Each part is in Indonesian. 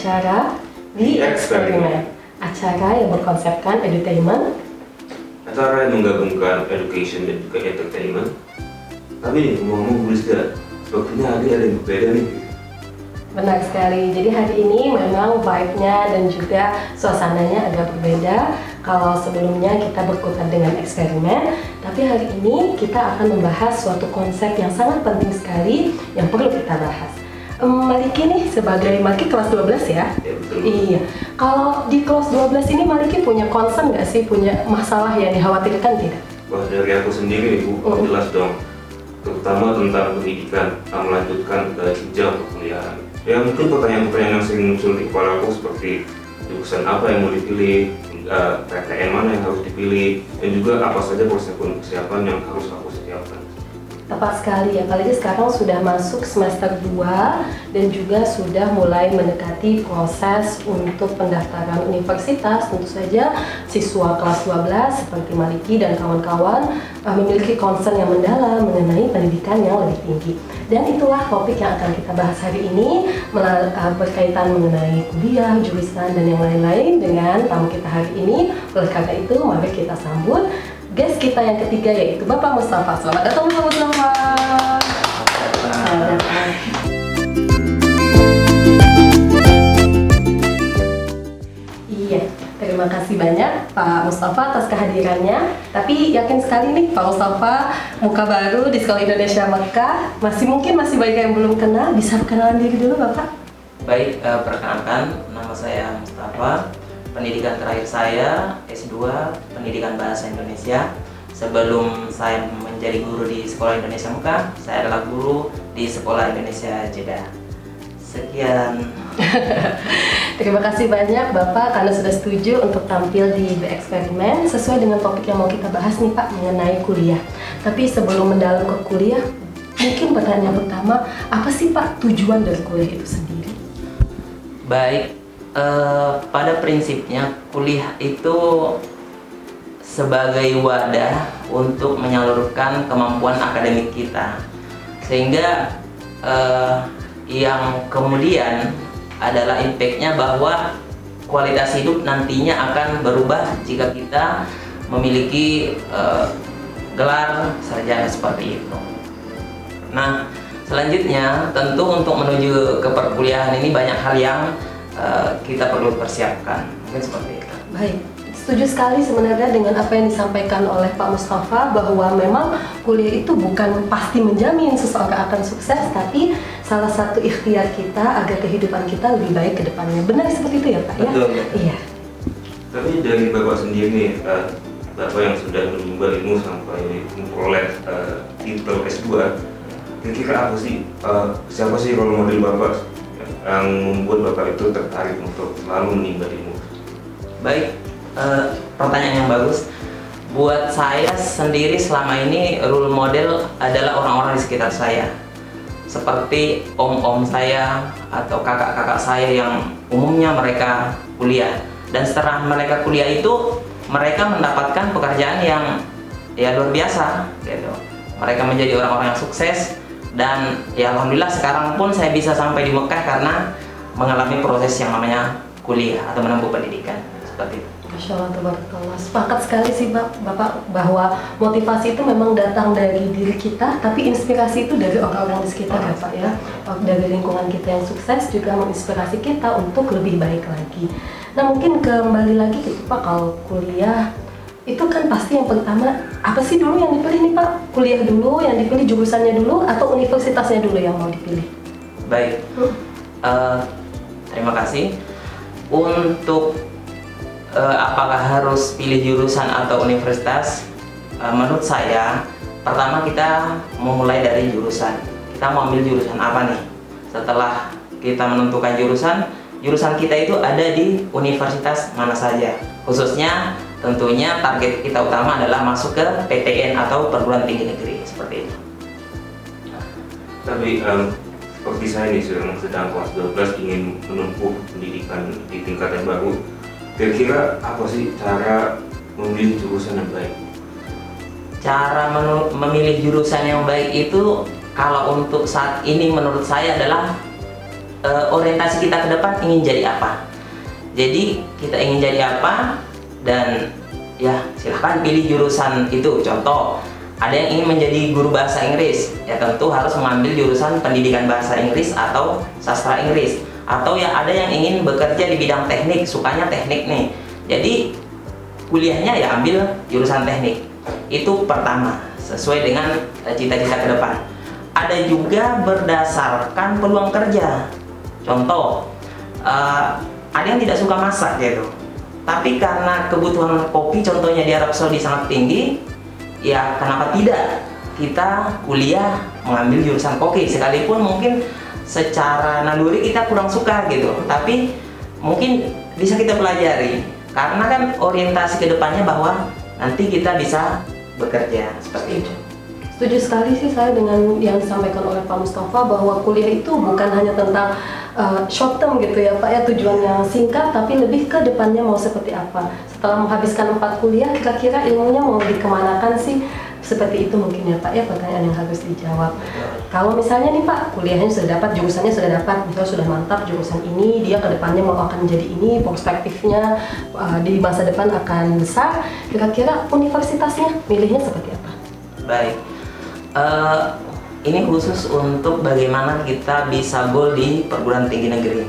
acara The Experiment, acara yang berkonsepkan edutainment, acara yang menggabungkan education dan juga entertainment. Tapi nih, ngomong-ngomong Rizka, sepertinya ada yang berbeda nih. Benar sekali, jadi hari ini memang vibe-nya dan juga suasananya agak berbeda. Kalau sebelumnya kita berkutat dengan eksperimen, tapi hari ini kita akan membahas suatu konsep yang sangat penting sekali yang perlu kita bahas. Maliki nih sebagai Maliki kelas 12 ya? Ya betul. Iya, kalau di kelas 12 ini Maliki punya concern nggak sih? Punya masalah yang dikhawatirkan tidak? Wah, dari aku sendiri Bu, jelas dong. Terutama tentang pendidikan, melanjutkan ke jenjang perkuliahan. Ya mungkin pertanyaan-pertanyaan yang sering muncul di kepala aku seperti jurusan apa yang mau dipilih, PTN mana yang harus dipilih, dan juga apa saja persiapan yang harus aku siapkan. Tepat sekali, apalagi sekarang sudah masuk semester 2 dan juga sudah mulai mendekati proses untuk pendaftaran universitas. Tentu saja siswa kelas 12 seperti Maliki dan kawan-kawan memiliki concern yang mendalam mengenai pendidikan yang lebih tinggi. Dan itulah topik yang akan kita bahas hari ini berkaitan mengenai kuliah, jurusan, dan yang lain-lain dengan tamu kita hari ini. Oleh karena itu, mari kita sambut guest kita yang ketiga, yaitu Bapak Mustafa. Selamat datang Bapak Mustafa. Selamat datang. Iya, terima kasih banyak Pak Mustafa atas kehadirannya. Tapi yakin sekali nih Pak Mustafa, muka baru di Sekolah Indonesia Mekah. Mungkin masih banyak yang belum kenal. Bisa perkenalan diri dulu Bapak? Baik, perkenalkan, nama saya Mustafa. Pendidikan terakhir saya S2 Pendidikan Bahasa Indonesia. Sebelum saya menjadi guru di Sekolah Indonesia Mekah, saya adalah guru di Sekolah Indonesia Jeddah. Sekian. Terima kasih banyak Bapak karena sudah setuju untuk tampil di The Experiment sesuai dengan topik yang mau kita bahas nih Pak, mengenai kuliah. Tapi sebelum mendalam ke kuliah, mungkin pertanyaan pertama, apa sih Pak tujuan dari kuliah itu sendiri? Baik, pada prinsipnya kuliah itu sebagai wadah untuk menyalurkan kemampuan akademik kita, sehingga yang kemudian adalah impact-nya bahwa kualitas hidup nantinya akan berubah jika kita memiliki gelar sarjana seperti itu. Nah, selanjutnya tentu untuk menuju ke perkuliahan ini banyak hal yang kita perlu persiapkan, mungkin seperti itu. Baik, setuju sekali sebenarnya dengan apa yang disampaikan oleh Pak Mustafa, bahwa memang kuliah itu bukan pasti menjamin seseorang akan sukses, tapi salah satu ikhtiar kita agar kehidupan kita lebih baik ke depannya. Benar seperti itu ya Pak? Betul. Ya? Iya. Tapi dari Bapak sendiri nih, Bapak yang sudah menimba ilmu sampai memperoleh titel S2, kira-kira apa sih, siapa sih role model Bapak yang membuat Bapak itu tertarik untuk selalu menimba ilmu? Baik, pertanyaan yang bagus. Buat saya sendiri selama ini role model adalah orang-orang di sekitar saya, seperti om-om saya atau kakak-kakak saya yang umumnya mereka kuliah, dan setelah mereka kuliah itu mereka mendapatkan pekerjaan yang ya luar biasa gitu. Mereka menjadi orang-orang yang sukses. Dan ya alhamdulillah sekarang pun saya bisa sampai di Mekah karena mengalami proses yang namanya kuliah atau menempuh pendidikan seperti itu. Masya Allah, tabarakallah. Sepakat sekali sih Bapak bahwa motivasi itu memang datang dari diri kita, tapi inspirasi itu dari orang-orang di sekitar ya Pak ya. Dari lingkungan kita yang sukses juga menginspirasi kita untuk lebih baik lagi. Nah mungkin kembali lagi gitu Pak, kalau kuliah itu kan pasti yang pertama, apa sih dulu yang dipilih nih Pak? Kuliah dulu, yang dipilih jurusannya dulu, atau universitasnya dulu yang mau dipilih? Baik, terima kasih. Untuk apakah harus pilih jurusan atau universitas? Menurut saya, pertama kita memulai dari jurusan. Kita mau ambil jurusan apa nih? Setelah kita menentukan jurusan kita itu ada di universitas mana saja. Khususnya tentunya target kita utama adalah masuk ke PTN atau perguruan tinggi negeri, seperti itu. Tapi seperti saya nih sedang kelas 12 ingin menempuh pendidikan di tingkat yang baru, kira-kira apa sih cara memilih jurusan yang baik? Cara memilih jurusan yang baik itu kalau untuk saat ini menurut saya adalah orientasi kita ke depan ingin jadi apa. Jadi kita ingin jadi apa, dan ya silahkan pilih jurusan itu. Contoh, ada yang ingin menjadi guru bahasa Inggris, ya tentu harus mengambil jurusan pendidikan bahasa Inggris atau sastra Inggris. Atau ya ada yang ingin bekerja di bidang teknik, sukanya teknik nih, jadi kuliahnya ya ambil jurusan teknik. Itu pertama, sesuai dengan cita-cita ke depan. Ada juga berdasarkan peluang kerja. Contoh, ada yang tidak suka masak gitu, tapi karena kebutuhan kopi contohnya di Arab Saudi sangat tinggi, ya kenapa tidak kita kuliah mengambil jurusan koki, sekalipun mungkin secara naluri kita kurang suka gitu, tapi mungkin bisa kita pelajari karena kan orientasi kedepannya bahwa nanti kita bisa bekerja seperti itu. Setuju sekali sih saya dengan yang disampaikan oleh Pak Mustafa, bahwa kuliah itu bukan hanya tentang short term gitu ya Pak ya, tujuan yang singkat, tapi lebih ke depannya mau seperti apa. Setelah menghabiskan 4 kuliah, kira-kira ilmunya mau dikemanakan sih? Seperti itu mungkin ya Pak ya, pertanyaan yang harus dijawab. Kalau misalnya nih Pak, kuliahnya sudah dapat, jurusannya sudah dapat, misalnya sudah mantap jurusan ini, dia kedepannya mau akan jadi ini, perspektifnya di masa depan akan besar, kira-kira universitasnya milihnya seperti apa? Baik, ini khusus untuk bagaimana kita bisa goal di perguruan tinggi negeri.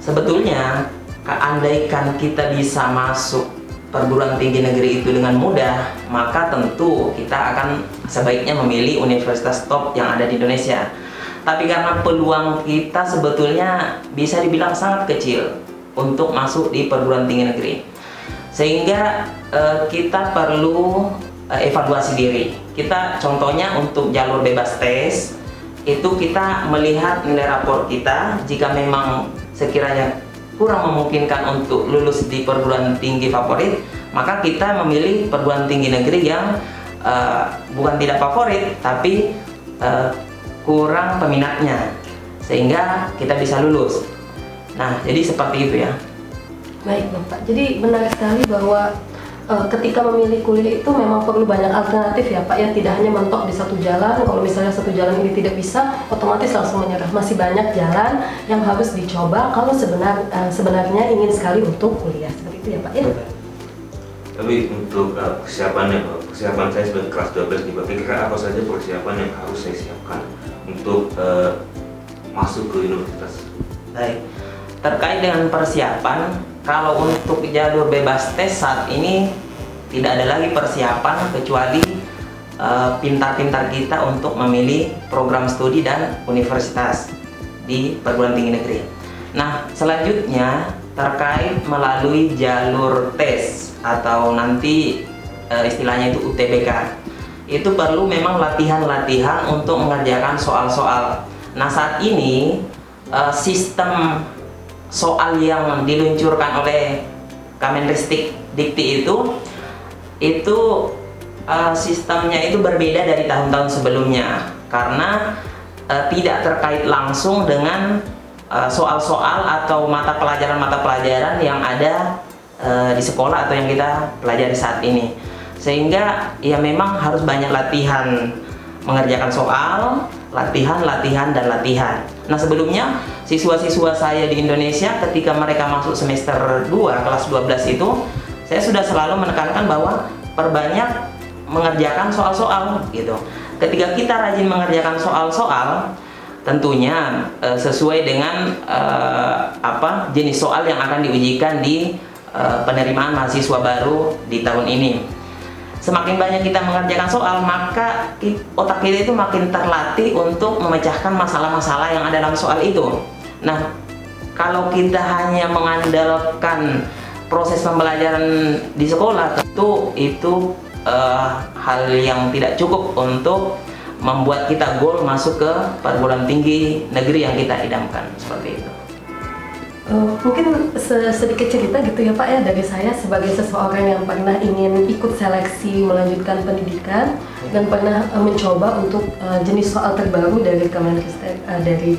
Sebetulnya, andaikan kita bisa masuk perguruan tinggi negeri itu dengan mudah, maka tentu kita akan sebaiknya memilih universitas top yang ada di Indonesia. Tapi karena peluang kita sebetulnya bisa dibilang sangat kecil untuk masuk di perguruan tinggi negeri, sehingga kita perlu evaluasi diri. Kita contohnya untuk jalur bebas tes, itu kita melihat nilai rapor kita, jika memang sekiranya kurang memungkinkan untuk lulus di perguruan tinggi favorit, maka kita memilih perguruan tinggi negeri yang bukan tidak favorit, tapi kurang peminatnya, sehingga kita bisa lulus. Nah, jadi seperti itu ya. Baik Bapak, jadi benar sekali bahwa ketika memilih kuliah itu memang perlu banyak alternatif ya Pak ya, tidak hanya mentok di satu jalan. Kalau misalnya satu jalan ini tidak bisa, otomatis langsung menyerah. Masih banyak jalan yang harus dicoba kalau sebenarnya ingin sekali untuk kuliah, seperti itu ya Pak ya. Tapi untuk persiapan saya sebagai kelas 12 nih, kira-kira apa saja persiapan yang harus saya siapkan untuk masuk ke universitas? Baik, terkait dengan persiapan, kalau untuk jalur bebas tes saat ini tidak ada lagi persiapan kecuali pintar-pintar kita untuk memilih program studi dan universitas di perguruan tinggi negeri. Nah, selanjutnya terkait melalui jalur tes atau nanti istilahnya itu UTBK, itu perlu memang latihan-latihan untuk mengerjakan soal-soal. Nah, saat ini sistem soal yang diluncurkan oleh Kemendikti itu sistemnya itu berbeda dari tahun-tahun sebelumnya, karena tidak terkait langsung dengan soal-soal atau mata pelajaran yang ada di sekolah atau yang kita pelajari saat ini, sehingga ya memang harus banyak latihan mengerjakan soal, latihan. Nah, sebelumnya siswa-siswa saya di Indonesia ketika mereka masuk semester 2 kelas 12 itu, saya sudah selalu menekankan bahwa perbanyak mengerjakan soal-soal gitu. Ketika kita rajin mengerjakan soal-soal, tentunya sesuai dengan jenis soal yang akan diujikan di penerimaan mahasiswa baru di tahun ini. Semakin banyak kita mengerjakan soal, maka otak kita itu makin terlatih untuk memecahkan masalah-masalah yang ada dalam soal itu. Nah, kalau kita hanya mengandalkan proses pembelajaran di sekolah, tentu itu hal yang tidak cukup untuk membuat kita goal masuk ke perguruan tinggi negeri yang kita idamkan, seperti itu. Mungkin sedikit cerita gitu ya Pak ya, dari saya sebagai seseorang yang pernah ingin ikut seleksi melanjutkan pendidikan dan pernah mencoba untuk jenis soal terbaru dari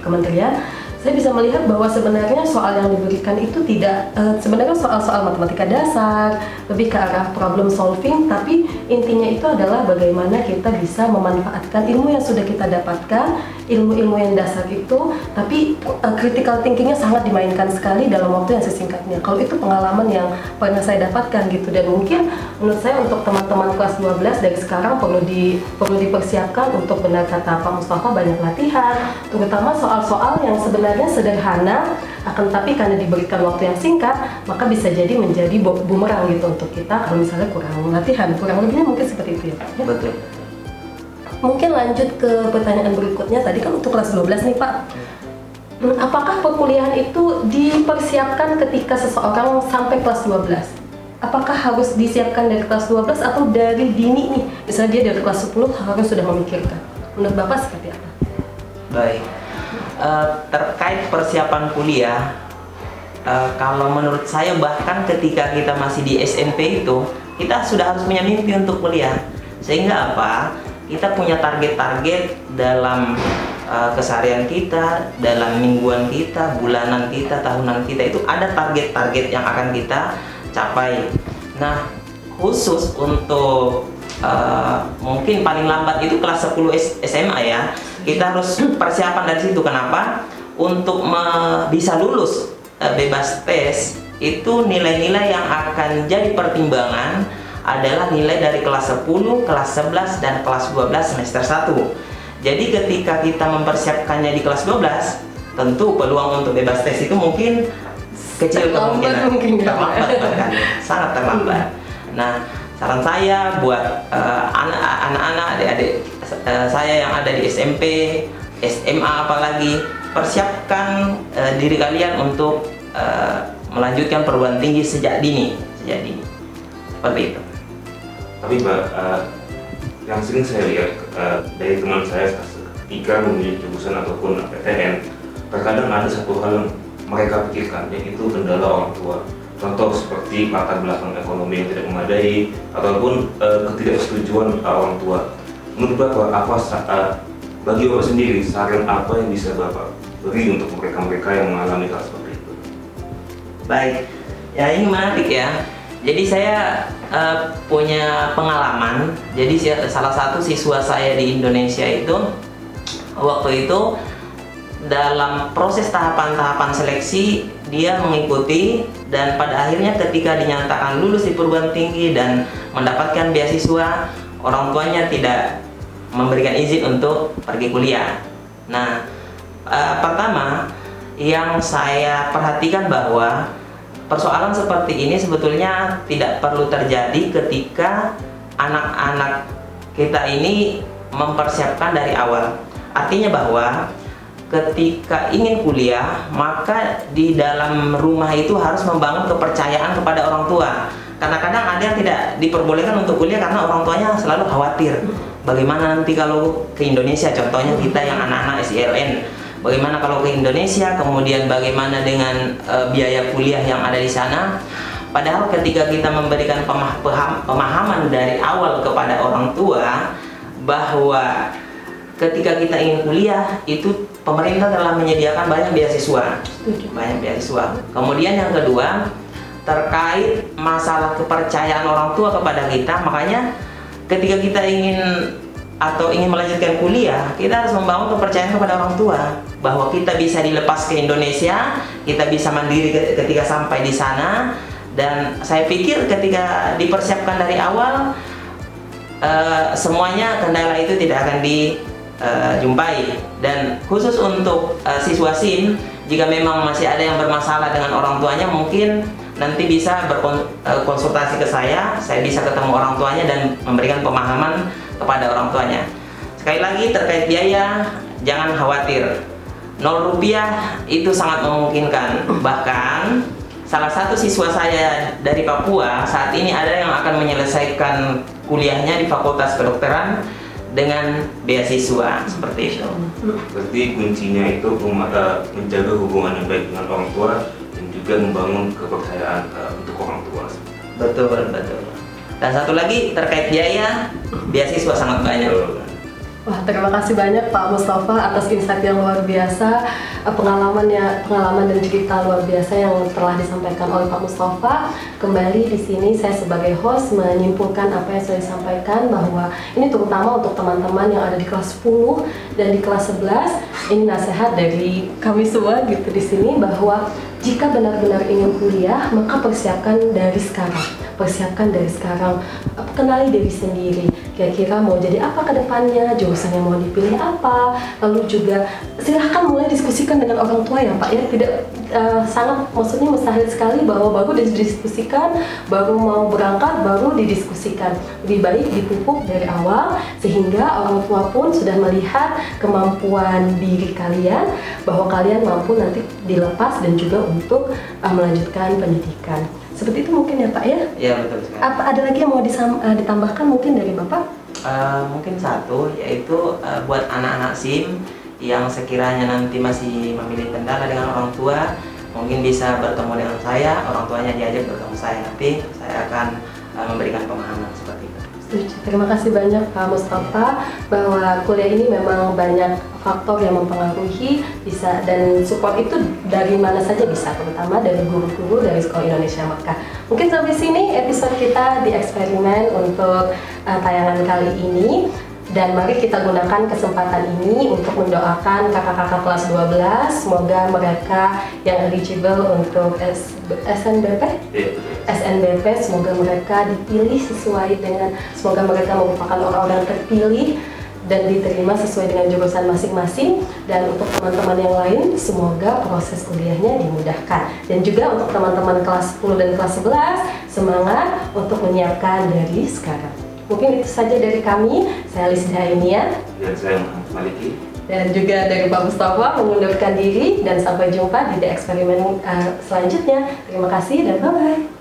kementerian. Saya bisa melihat bahwa sebenarnya soal yang diberikan itu tidak sebenarnya soal-soal matematika dasar, lebih ke arah problem solving, tapi intinya itu adalah bagaimana kita bisa memanfaatkan ilmu yang sudah kita dapatkan ilmu-ilmu yang dasar itu, tapi critical thinkingnya sangat dimainkan sekali dalam waktu yang sesingkatnya. Kalau itu pengalaman yang pernah saya dapatkan gitu, dan mungkin menurut saya untuk teman-teman kelas 12 dari sekarang perlu dipersiapkan untuk, benar kata Pak Mustafa, banyak latihan, terutama soal-soal yang sebenarnya sederhana, akan tapi karena diberikan waktu yang singkat, maka bisa jadi menjadi bumerang gitu untuk kita kalau misalnya kurang latihan. Kurang lebihnya mungkin seperti itu ya Pak. Ya? Betul. Mungkin lanjut ke pertanyaan berikutnya, tadi kan untuk kelas 12 nih Pak. Apakah perkuliahan itu dipersiapkan ketika seseorang sampai kelas 12? Apakah harus disiapkan dari kelas 12 atau dari dini nih? Misalnya dia dari kelas 10 harus sudah memikirkan. Menurut Bapak seperti apa? Baik. Terkait persiapan kuliah, kalau menurut saya bahkan ketika kita masih di SMP itu, kita sudah harus punya mimpi untuk kuliah. Sehingga apa? Kita punya target-target dalam keseharian kita, dalam mingguan kita, bulanan kita, tahunan kita, itu ada target-target yang akan kita capai. Nah, khusus untuk mungkin paling lambat itu kelas 10 SMA ya, kita harus persiapan dari situ. Kenapa? Untuk bisa lulus bebas tes, itu nilai-nilai yang akan jadi pertimbangan adalah nilai dari kelas 10, kelas 11, dan kelas 12 semester 1. Jadi ketika kita mempersiapkannya di kelas 12, tentu peluang untuk bebas tes itu mungkin kecil kemungkinan, terlambat bahkan, sangat terlambat. Nah, saran saya buat anak-anak, adik-adik saya yang ada di SMP, SMA apalagi, persiapkan diri kalian untuk melanjutkan perguruan tinggi sejak dini, seperti itu. Tapi Pak, yang sering saya lihat dari teman saya ketika memilih jurusan ataupun PTN, terkadang ada satu hal yang mereka pikirkan, yaitu kendala orang tua. Contoh seperti latar belakang ekonomi yang tidak memadai ataupun ketidaksetujuan orang tua. Menurut Bapak, bagi Bapak sendiri, saran apa yang bisa Bapak beri untuk mereka-mereka yang mengalami hal seperti itu? Baik, ya ini menarik ya. Jadi saya punya pengalaman. Jadi salah satu siswa saya di Indonesia itu waktu itu dalam proses tahapan-tahapan seleksi dia mengikuti, dan pada akhirnya ketika dinyatakan lulus di perguruan tinggi dan mendapatkan beasiswa, orang tuanya tidak memberikan izin untuk pergi kuliah. Nah, pertama yang saya perhatikan bahwa persoalan seperti ini sebetulnya tidak perlu terjadi ketika anak-anak kita ini mempersiapkan dari awal. Artinya bahwa ketika ingin kuliah, maka di dalam rumah itu harus membangun kepercayaan kepada orang tua. Karena kadang ada yang tidak diperbolehkan untuk kuliah karena orang tuanya selalu khawatir. Bagaimana nanti kalau ke Indonesia, contohnya kita yang anak-anak SILN, bagaimana kalau ke Indonesia, kemudian bagaimana dengan biaya kuliah yang ada di sana. Padahal ketika kita memberikan pemahaman dari awal kepada orang tua bahwa ketika kita ingin kuliah itu pemerintah telah menyediakan banyak beasiswa. Kemudian yang kedua, terkait masalah kepercayaan orang tua kepada kita, makanya ketika kita ingin melanjutkan kuliah, kita harus membangun kepercayaan kepada orang tua bahwa kita bisa dilepas ke Indonesia, kita bisa mandiri ketika sampai di sana. Dan saya pikir ketika dipersiapkan dari awal, semuanya kendala itu tidak akan dijumpai. Dan khusus untuk siswa SIM, jika memang masih ada yang bermasalah dengan orang tuanya, mungkin nanti bisa berkonsultasi ke saya bisa ketemu orang tuanya dan memberikan pemahaman kepada orang tuanya. Sekali lagi terkait biaya, jangan khawatir, 0 rupiah itu sangat memungkinkan. Bahkan salah satu siswa saya dari Papua saat ini ada yang akan menyelesaikan kuliahnya di Fakultas Kedokteran dengan beasiswa, seperti itu. Berarti kuncinya itu menjaga hubungan yang baik dengan orang tua dan juga membangun kepercayaan untuk orang tua. Betul. Dan satu lagi terkait biaya, beasiswa sangat banyak. Wah, terima kasih banyak Pak Mustafa atas insight yang luar biasa, pengalaman dan cerita luar biasa yang telah disampaikan oleh Pak Mustafa. Kembali di sini saya sebagai host menyimpulkan apa yang sudah disampaikan, bahwa ini terutama untuk teman-teman yang ada di kelas 10 dan di kelas 11. Ini nasihat dari kami semua gitu di sini, bahwa jika benar-benar ingin kuliah, maka persiapkan dari sekarang. Persiapkan dari sekarang, kenali diri sendiri, kira-kira mau jadi apa ke depannya, jurusan yang mau dipilih apa, lalu juga silahkan mulai diskusikan dengan orang tua ya Pak ya, tidak sangat maksudnya mustahil sekali bahwa baru didiskusikan, baru mau berangkat, baru didiskusikan. Lebih baik dipupuk dari awal, sehingga orang tua pun sudah melihat kemampuan diri kalian, bahwa kalian mampu nanti dilepas dan juga untuk melanjutkan pendidikan. Seperti itu mungkin ya Pak ya? Iya, betul sekali. Apa ada lagi yang mau ditambahkan mungkin dari Bapak? Mungkin satu, yaitu buat anak-anak SIM yang sekiranya nanti masih memilih kendala dengan orang tua, mungkin bisa bertemu dengan saya, orang tuanya diajak bertemu saya, nanti saya akan memberikan pemahaman seperti itu. Terima kasih banyak Pak Mustafa, bahwa kuliah ini memang banyak faktor yang mempengaruhi, bisa, dan support itu dari mana saja bisa, terutama dari guru-guru dari Sekolah Indonesia Mekah. Mungkin sampai sini episode kita di eksperimen untuk tayangan kali ini. Dan mari kita gunakan kesempatan ini untuk mendoakan kakak-kakak kelas 12, semoga mereka yang eligible untuk SNBP, semoga mereka dipilih sesuai dengan, semoga mereka merupakan orang-orang terpilih dan diterima sesuai dengan jurusan masing-masing. Dan untuk teman-teman yang lain, semoga proses kuliahnya dimudahkan. Dan juga untuk teman-teman kelas 10 dan kelas 11, semangat untuk menyiapkan dari sekarang. Mungkin itu saja dari kami. Saya Lisda Ainia. Dan saya Muhammad Maliki. Dan juga dari Pak Mustafa mengundurkan diri. Dan sampai jumpa di The Eksperimen selanjutnya. Terima kasih dan bye-bye.